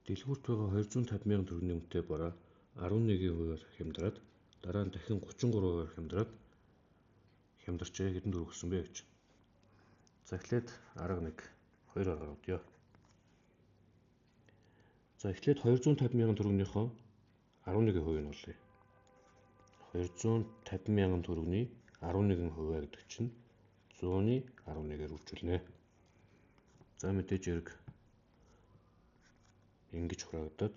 Дэлгүүрт байгаа 250,000 төгрөгийн үнэтэй бараа 11%-аар хямдраад дараа нь дахин 33%-аар хямдарчээ. Хэдэн төгрөг өгсөн бэ гэж. За эхлээд арга 1 2 аргаар удъё. За эхлээд 250,000 төгрөгийнхөө 11% нь олъё. 250,000 төгрөгийн 11% гэдэг чинь 100-ны 11-ээр үржүүлнэ. За мэдээж эрг ингэж хураагдаад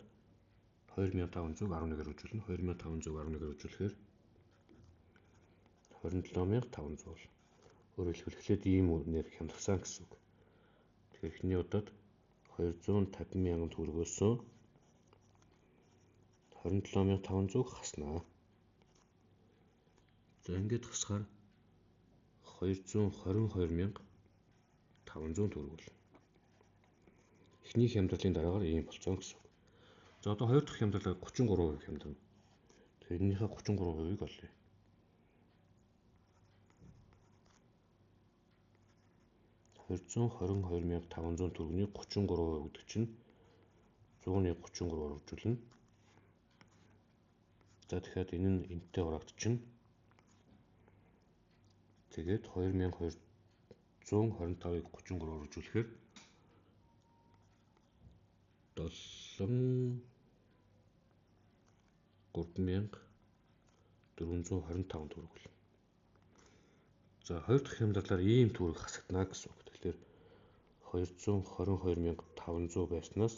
2500-11-ээр үржүүлнэ. 2500-11-ээр үржүүлэхээр 27,500 бол. Өөрөөр хэлбэл эхлээд ийм үнээр хямдсан гэсэн үг. Тэгэхээр эхний удаад 250,000 төгрөгөөс 27,500 хаснаа. За ингээд хасахаар 222,500 төгрөг бол. Эхний хямдралын дараагаар ийм болцсон гэсэн үг. За одоо хоёр дахь хямдралаар 33% хямдарна. Тэрнийхээ 33%-ыг олъё. $222,500 төгрөгийн 33% гэдэг чинь 100-ны 33-аар үржүүлнэ. За дахиад энэ нь энэтэй хураагдчихна. Тэгээд 2225-ыг 33-аар үржүүлэхээр 3,425 төгрөг бол. За хоёр дахь хямдралаар ийм төгрөг хасагдана гэсэн үг. Тэгэхээр 222,500 байснаас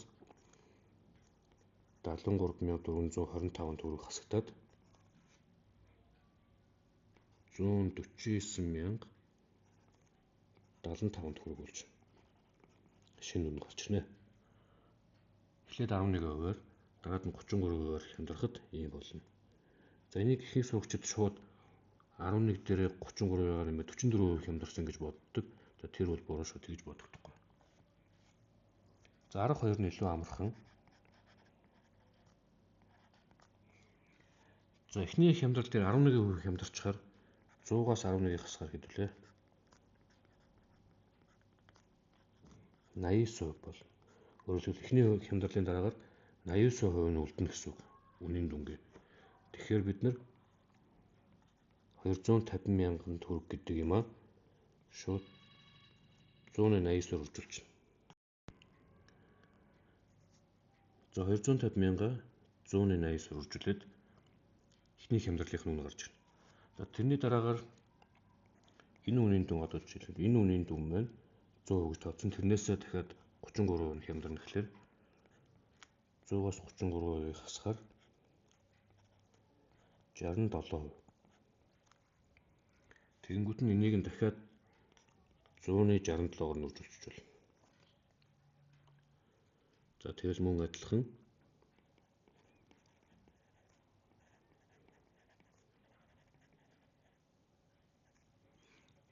73,425 төгрөг хасагдаад 149,075 төгрөг болж шинэ үнэ гарч ирнэ. Эхлээд 11%-аар дараад нь 33%-аар хямдрахад ийм болно. За энийг ихэнх сурагчид шууд 11 дээрээ 33-аар нэмээд 44% хямдарсан гэж боддог. За тэр бол буруу шүү, тэгж бодогдохгүй. За арга 2 нь илүү амархан. За эхний хямдрал дээр 11% хямдарчаар 100-аас 11-ийг хасгаар хэдвүлээ? 89% бол. Өөрөөр хэлбэл эхний хямдралын дараагаар 89% нь үлдэнэ гэсэн үг. Үнийн дүнгээ. Тэгэхээр бид нар 250,000 төгрөг гэдэг юм аа шууд 189-оор үржүүлчихнэ. За 250,000-аа 189-оор үржүүлээд эхний хямдралынх нь үнэ гарч ирнэ. За тэрний дараагаар энэ үнийн дүн одоо жишээлбэл энэ үнийн дүн маань 100% гэж тооцсон. Тэрнээсээ дахиад 33% нь хямдарна гэхлээр 100-аас 33%-ийг хасахаар 67%. Тэгэнгүүт нь энийг нь дахиад 100-ны 67-оор нь үржүүлчих болно. За тэгэл мөн адилхан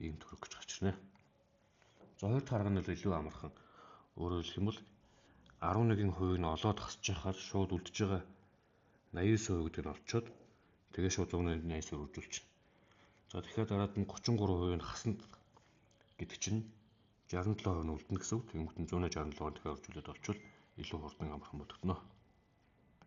ийм төгрөг гэж гарч ирнэ. За хоёр дахь арга нь илүү амархан. Өөрөөр хэлэх юм бол 11% нь олоод хасж яхаар шууд үлдэж байгаа 89% гэдэг нь олцоод тэгээ шууд 189-оор үржүүлчихнэ. За дахиад дараад нь 33% нь хасна гэдэг чинь 67% нь үлдэнэ гэсэн үг. Тэгэнгүүт нь 167-оор дахиад үржүүлээд олчвол илүү хурдан амархан бодогдно.